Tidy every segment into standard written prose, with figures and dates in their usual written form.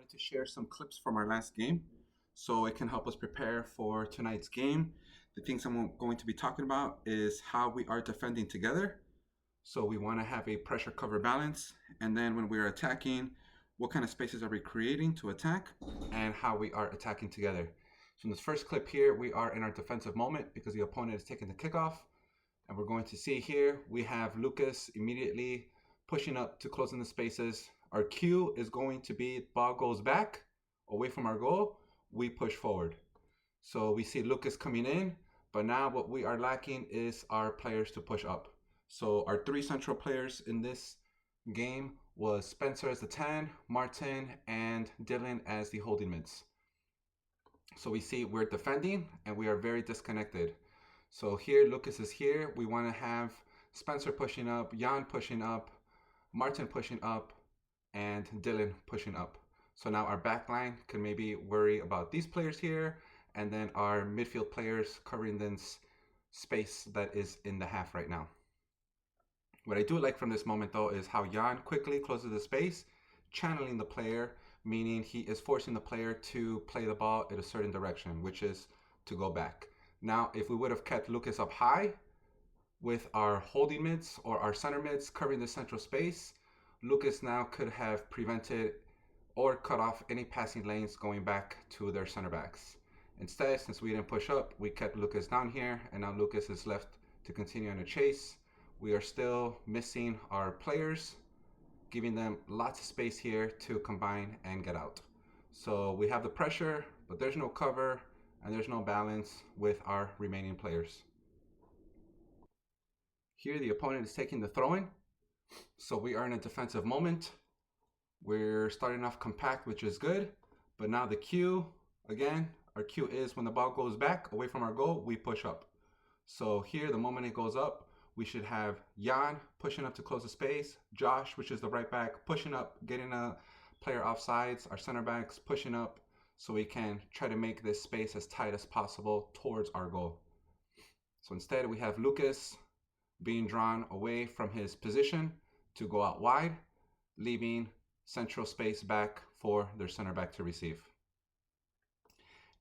like to share some clips from our last game so it can help us prepare for tonight's game. The things I'm going to be talking about is how we are defending together. So we want to have a pressure cover balance, and then when we are attacking, what kind of spaces are we creating to attack and how we are attacking together. So in this first clip here, we are in our defensive moment because the opponent is taking the kickoff. And we're going to see here, we have Lucas immediately pushing up to close in the spaces. Our cue is going to be ball goes back away from our goal, we push forward. So we see Lucas coming in, but now what we are lacking is our players to push up. So our three central players in this game was Spencer as the 10, Martin, and Dylan as the holding mids. So we see we're defending and we are very disconnected. So here, Lucas is here. We want to have Spencer pushing up, Jan pushing up, Martin pushing up, and Dylan pushing up. So now our back line can maybe worry about these players here, and then our midfield players covering this space that is in the half right now. What I do like from this moment though is how Jan quickly closes the space, channeling the player, meaning he is forcing the player to play the ball in a certain direction, which is to go back. Now, if we would have kept Lucas up high with our holding mids or our center mids covering the central space, Lucas now could have prevented or cut off any passing lanes going back to their center backs. Instead, since we didn't push up, we kept Lucas down here, and now Lucas is left to continue on a chase. We are still missing our players, giving them lots of space here to combine and get out. So we have the pressure, but there's no cover, and there's no balance with our remaining players. Here the opponent is taking the throw-in, so we are in a defensive moment. We're starting off compact, which is good, but now the cue, again, our cue is when the ball goes back away from our goal, we push up. So here, the moment it goes up, we should have Jan pushing up to close the space, Josh, which is the right back, pushing up, getting a player offsides, our center backs pushing up, so we can try to make this space as tight as possible towards our goal. So instead we have Lucas being drawn away from his position to go out wide, leaving central space back for their center back to receive.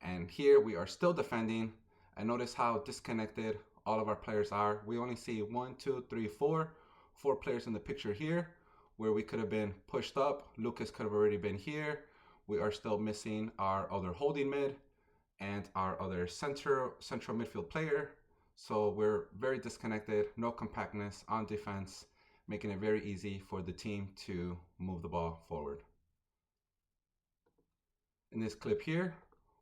And here we are still defending, and notice how disconnected all of our players are. We only see 1, 2, 3, 4 players in the picture here, where we could have been pushed up. Lucas could have already been here. We are still missing our other holding mid and our other central midfield player. So we're very disconnected, no compactness on defense, making it very easy for the team to move the ball forward. In this clip here,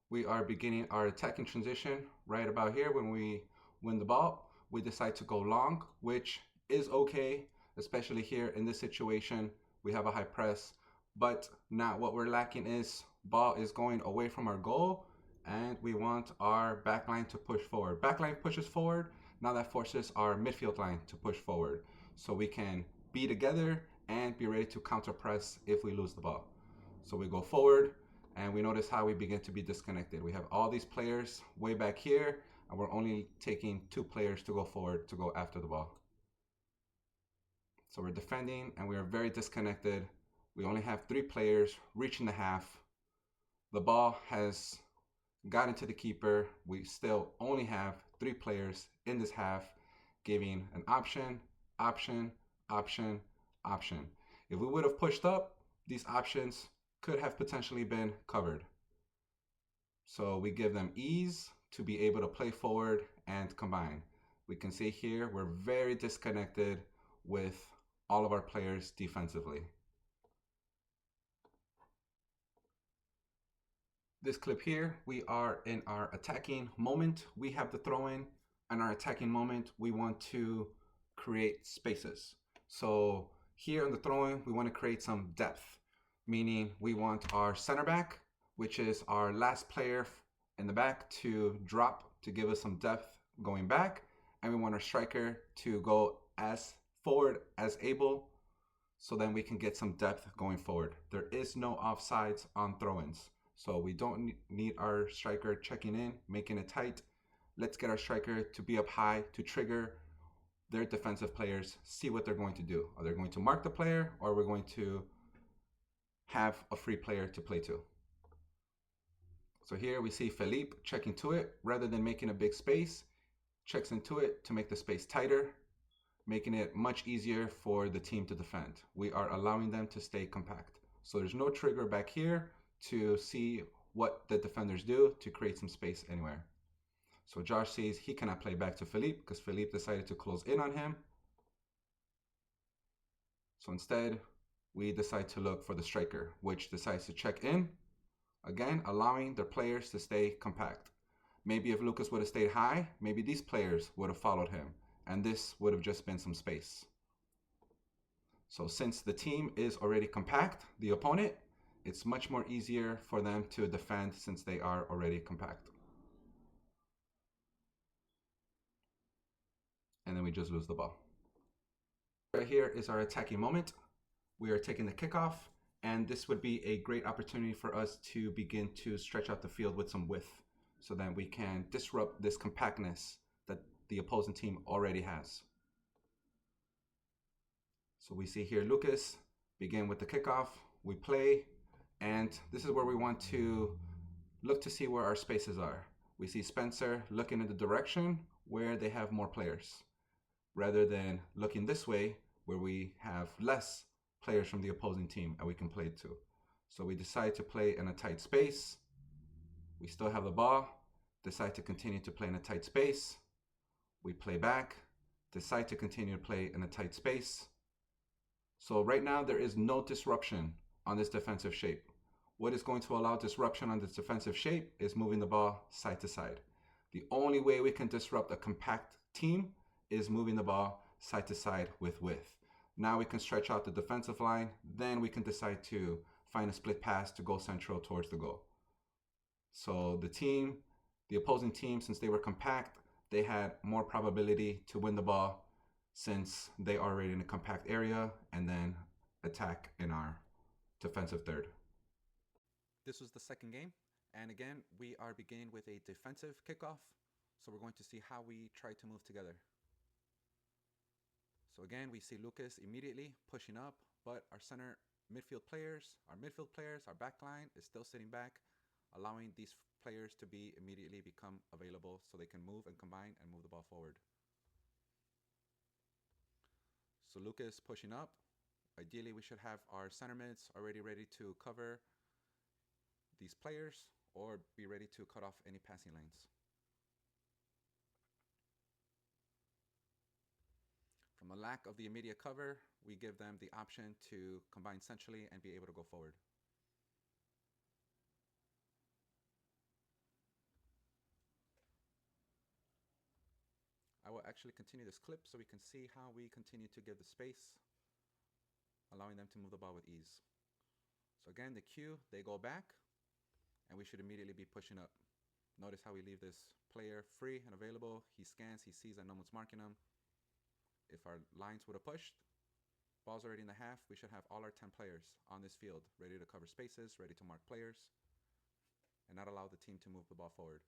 we are beginning our attacking transition right about here. When we win the ball, we decide to go long, which is okay, especially here in this situation. We have a high press, but now what we're lacking is ball is going away from our goal, and we want our back line to push forward. Back line pushes forward, now that forces our midfield line to push forward, so we can be together and be ready to counter press if we lose the ball. So we go forward, and we notice how we begin to be disconnected. We have all these players way back here, and we're only taking 2 players to go forward to go after the ball. So we're defending, and we are very disconnected. We only have 3 players reaching the half. The ball has gotten to the keeper. We still only have 3 players in this half, giving an option, option, option, option. If we would have pushed up, these options could have potentially been covered. So we give them ease to be able to play forward and combine. We can see here we're very disconnected with all of our players defensively. This clip here, we are in our attacking moment. We have the throw-in. In our attacking moment, we want to create spaces. So here on the throw-in, we want to create some depth, meaning we want our center back, which is our last player in the back, to drop to give us some depth going back, and we want our striker to go as forward as able, so then we can get some depth going forward. There is no offsides on throw-ins, so we don't need our striker checking in, making it tight. Let's get our striker to be up high to trigger their defensive players, see what they're going to do. Are they going to mark the player, or we're going to have a free player to play to. So here we see Felipe checking to it. Rather than making a big space, checks into it to make the space tighter, making it much easier for the team to defend. We are allowing them to stay compact. So there's no trigger back here to see what the defenders do to create some space anywhere. So Josh sees he cannot play back to Felipe because Felipe decided to close in on him. So instead, we decide to look for the striker, which decides to check in, again, allowing their players to stay compact. Maybe if Lucas would have stayed high, maybe these players would have followed him, and this would have just been some space. So since the team is already compact, the opponent, it's much more easier for them to defend since they are already compact. And then we just lose the ball. Right here is our attacking moment. We are taking the kickoff, and this would be a great opportunity for us to begin to stretch out the field with some width so that we can disrupt this compactness that the opposing team already has. So we see here Lucas begin with the kickoff, we play, and this is where we want to look to see where our spaces are. We see Spencer looking in the direction where they have more players, rather than looking this way where we have less players from the opposing team and we can play to. So we decide to play in a tight space. We still have the ball, decide to continue to play in a tight space. We play back, decide to continue to play in a tight space. So right now there is no disruption on this defensive shape. What is going to allow disruption on this defensive shape is moving the ball side to side. The only way we can disrupt a compact team is moving the ball side to side with width. Now we can stretch out the defensive line, then we can decide to find a split pass to go central towards the goal. So the opposing team, since they were compact, they had more probability to win the ball since they are already in a compact area and then attack in our defensive third. This was the second game, and again, we are beginning with a defensive kickoff, so we're going to see how we try to move together. So again, we see Lucas immediately pushing up, but our midfield players, our back line is still sitting back, allowing these players to immediately become available so they can move and combine and move the ball forward. So Lucas pushing up. Ideally, we should have our center mids already ready to cover these players or be ready to cut off any passing lanes. From the lack of the immediate cover, we give them the option to combine centrally and be able to go forward. I will actually continue this clip so we can see how we continue to give the space, allowing them to move the ball with ease. So again, the cue, they go back, and we should immediately be pushing up. Notice how we leave this player free and available. He scans, he sees that no one's marking him. If our lines would have pushed, ball's already in the half, we should have all our 10 players on this field, ready to cover spaces, ready to mark players, and not allow the team to move the ball forward.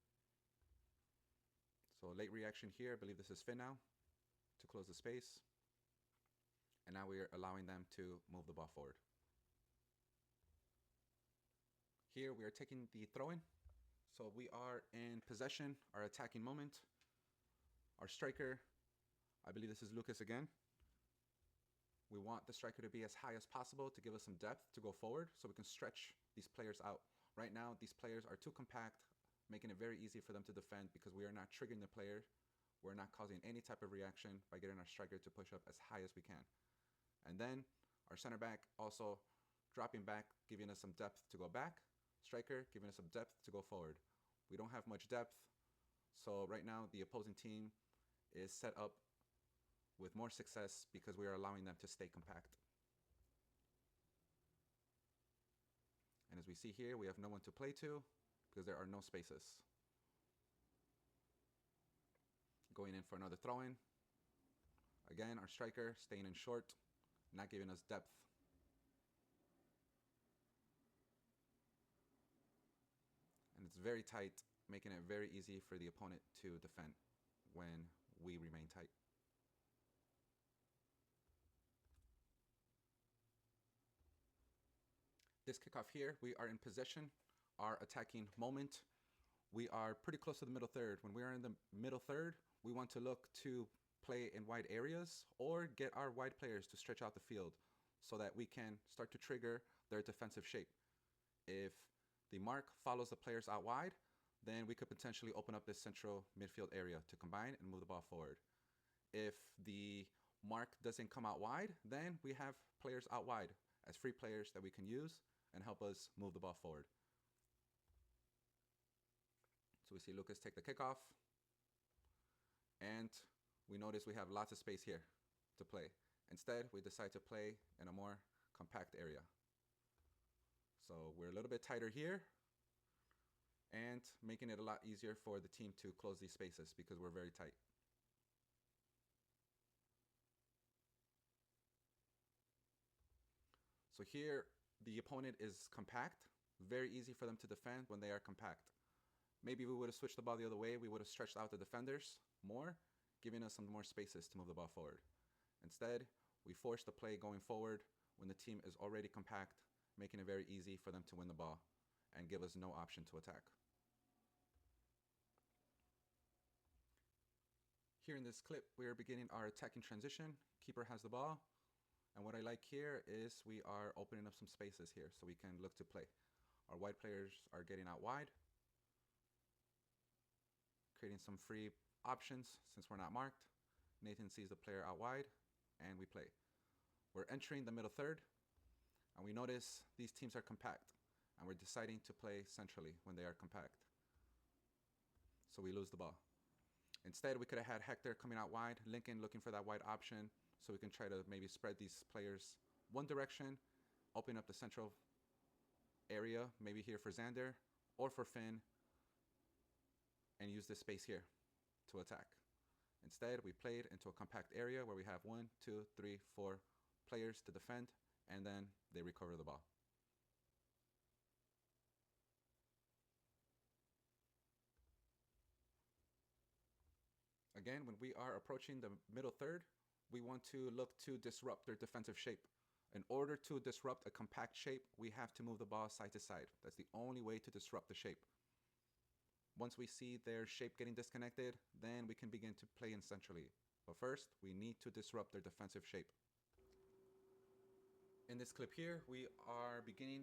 So late reaction here, I believe this is Finn now, to close the space. And now we are allowing them to move the ball forward. Here we are taking the throw-in. So we are in possession, our attacking moment. Our striker, I believe this is Lucas again. We want the striker to be as high as possible to give us some depth to go forward so we can stretch these players out. Right now, these players are too compact, making it very easy for them to defend because we are not triggering the player. We're not causing any type of reaction by getting our striker to push up as high as we can. And then our center back also dropping back, giving us some depth to go back. Striker giving us some depth to go forward. We don't have much depth, so right now the opposing team is set up with more success because we are allowing them to stay compact. And as we see here, we have no one to play to because there are no spaces. Going in for another throw-in. Again, our striker staying in short, not giving us depth. And it's very tight, making it very easy for the opponent to defend when we remain tight. This kickoff here, we are in possession, our attacking moment. We are pretty close to the middle third. When we are in the middle third, we want to look to play in wide areas or get our wide players to stretch out the field so that we can start to trigger their defensive shape. If the mark follows the players out wide, then we could potentially open up this central midfield area to combine and move the ball forward. If the mark doesn't come out wide, then we have players out wide as free players that we can use and help us move the ball forward. So we see Lucas take the kickoff, and we notice we have lots of space here to play. Instead, we decide to play in a more compact area. So we're a little bit tighter here and making it a lot easier for the team to close these spaces because we're very tight. So here, the opponent is compact. Very easy for them to defend when they are compact. Maybe we would have switched the ball the other way. We would have stretched out the defenders more, giving us some more spaces to move the ball forward. Instead, we force the play going forward when the team is already compact, making it very easy for them to win the ball and give us no option to attack. Here in this clip, we are beginning our attacking transition. Keeper has the ball. And what I like here is we are opening up some spaces here so we can look to play. Our wide players are getting out wide, creating some free options since we're not marked. Nathan sees the player out wide, and we play. We're entering the middle third, and we notice these teams are compact, and we're deciding to play centrally when they are compact. So we lose the ball. Instead, we could have had Hector coming out wide, Lincoln looking for that wide option, so we can try to maybe spread these players one direction, open up the central area, maybe here for Xander or for Finn, and use this space here to attack. Instead, we played into a compact area where we have 1, 2, 3, 4 players to defend, and then they recover the ball. Again, when we are approaching the middle third, we want to look to disrupt their defensive shape. In order to disrupt a compact shape, we have to move the ball side to side. That's the only way to disrupt the shape. Once we see their shape getting disconnected, then we can begin to play in centrally. But first, we need to disrupt their defensive shape. In this clip here, we are beginning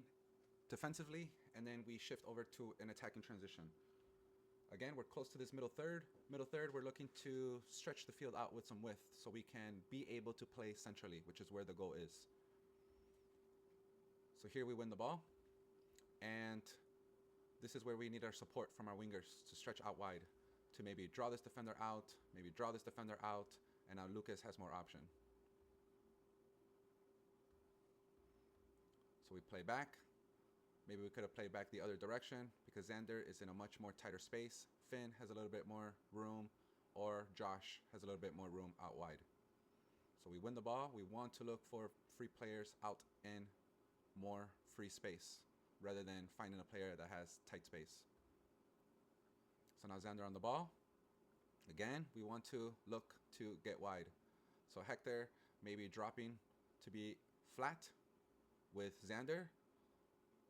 defensively, and then we shift over to an attacking transition. Again, we're close to this middle third. Middle third, we're looking to stretch the field out with some width so we can be able to play centrally, which is where the goal is. So here we win the ball, and this is where we need our support from our wingers to stretch out wide, to maybe draw this defender out, maybe draw this defender out, and now Lucas has more option. So we play back. Maybe we could have played back the other direction because Xander is in a much more tighter space. Finn has a little bit more room, or Josh has a little bit more room out wide. So we win the ball. We want to look for free players out in more free space rather than finding a player that has tight space. So now Xander on the ball. Again, we want to look to get wide. So Hector maybe dropping to be flat with Xander,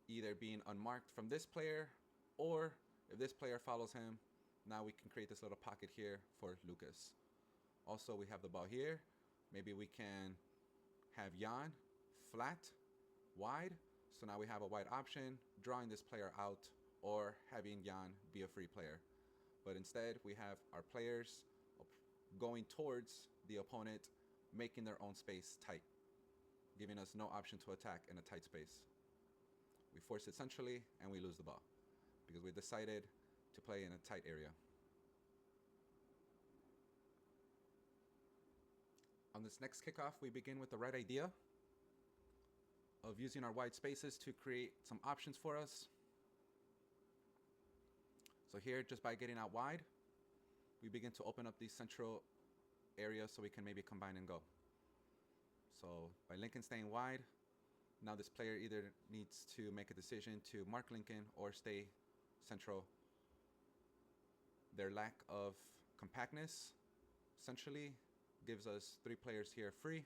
either being unmarked from this player, or if this player follows him, now we can create this little pocket here for Lucas. Also, we have the ball here. Maybe we can have Jan flat, wide. So now we have a wide option, drawing this player out or having Jan be a free player. But instead, we have our players going towards the opponent, making their own space tight, giving us no option to attack in a tight space. We force it centrally, and we lose the ball because we decided to play in a tight area. On this next kickoff, we begin with the right idea of using our wide spaces to create some options for us. So here, just by getting out wide, we begin to open up these central areas so we can maybe combine and go. So by Lincoln staying wide, now this player either needs to make a decision to mark Lincoln or stay central. Their lack of compactness centrally gives us 3 players here free.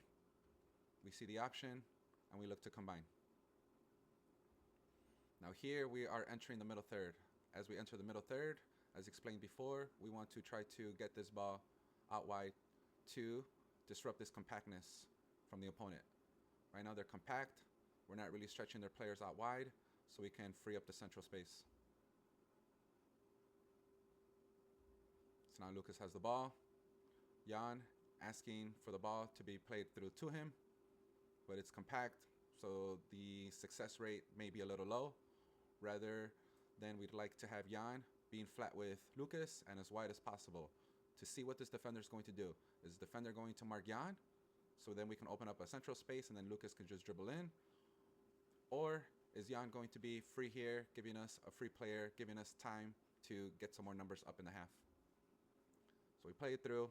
We see the option, and we look to combine. Now here we are entering the middle third. As we enter the middle third, as explained before, we want to try to get this ball out wide to disrupt this compactness from the opponent. Right now they're compact. We're not really stretching their players out wide, so we can free up the central space. So now Lucas has the ball. Jan asking for the ball to be played through to him, but it's compact, so the success rate may be a little low. Rather than we'd like to have Jan being flat with Lucas and as wide as possible to see what this defender is going to do. Is the defender going to mark Jan? So then we can open up a central space and then Lucas can just dribble in. Or is Jan going to be free here, giving us a free player, giving us time to get some more numbers up in the half? So we play it through,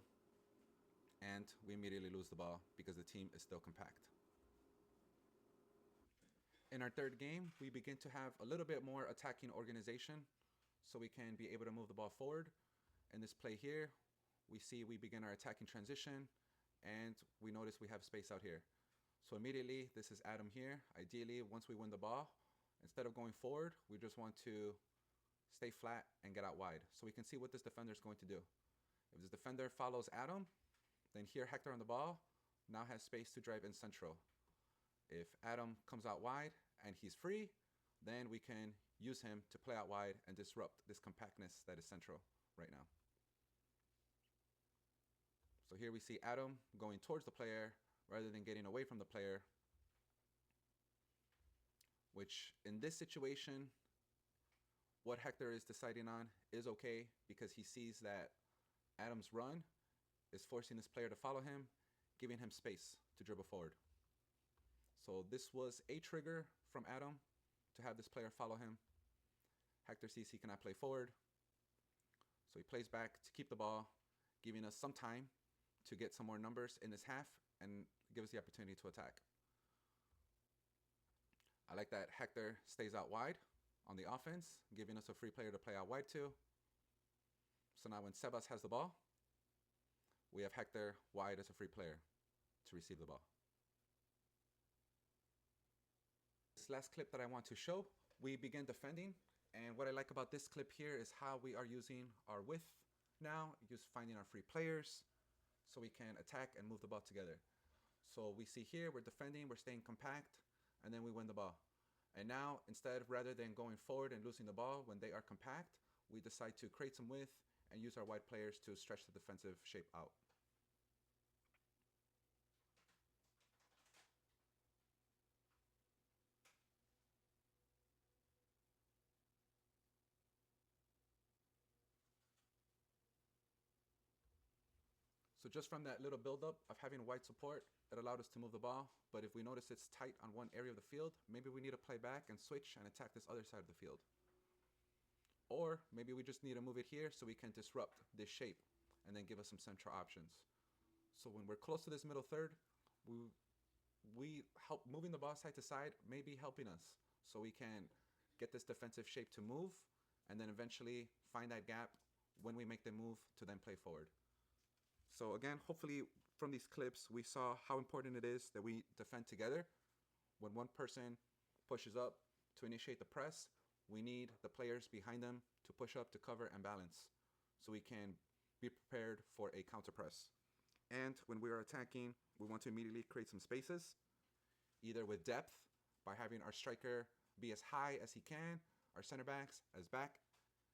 and we immediately lose the ball because the team is still compact. In our third game, we begin to have a little bit more attacking organization, so we can be able to move the ball forward. In this play here, we see we begin our attacking transition, and we notice we have space out here. So immediately, this is Adam here. Ideally, once we win the ball, instead of going forward, we just want to stay flat and get out wide. So we can see what this defender is going to do. If this defender follows Adam, then here Hector on the ball now has space to drive in central. If Adam comes out wide and he's free, then we can use him to play out wide and disrupt this compactness that is central right now. So here we see Adam going towards the player rather than getting away from the player, which in this situation, what Hector is deciding on is okay because he sees that Adam's run is forcing this player to follow him, giving him space to dribble forward. So this was a trigger from Adam to have this player follow him. Hector sees he cannot play forward, so he plays back to keep the ball, giving us some time to get some more numbers in this half and give us the opportunity to attack. I like that Hector stays out wide on the offense, giving us a free player to play out wide to. So now when Sebas has the ball, we have Hector wide as a free player to receive the ball. This last clip that I want to show, we begin defending. And what I like about this clip here is how we are using our width now, just finding our free players so we can attack and move the ball together. So we see here, we're defending, we're staying compact, and then we win the ball. And now, rather than going forward and losing the ball when they are compact, we decide to create some width and use our wide players to stretch the defensive shape out. So just from that little buildup of having wide support, it allowed us to move the ball. But if we notice it's tight on one area of the field, maybe we need to play back and switch and attack this other side of the field. Or maybe we just need to move it here so we can disrupt this shape and then give us some central options. So when we're close to this middle third, we help moving the ball side to side may be helping us so we can get this defensive shape to move and then eventually find that gap when we make the move to then play forward. So again, hopefully from these clips, we saw how important it is that we defend together. When one person pushes up to initiate the press, we need the players behind them to push up to cover and balance so we can be prepared for a counter press. And when we are attacking, we want to immediately create some spaces, either with depth by having our striker be as high as he can, our center backs as back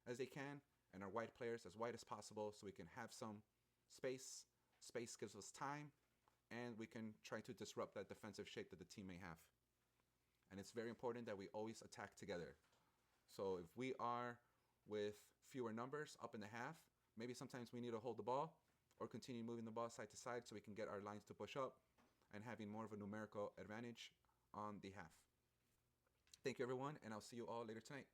as they can, and our wide players as wide as possible so we can have some space. Space gives us time, and we can try to disrupt that defensive shape that the team may have. And it's very important that we always attack together. So if we are with fewer numbers up in the half, maybe sometimes we need to hold the ball or continue moving the ball side to side so we can get our lines to push up and having more of a numerical advantage on the half. Thank you, everyone, and I'll see you all later tonight.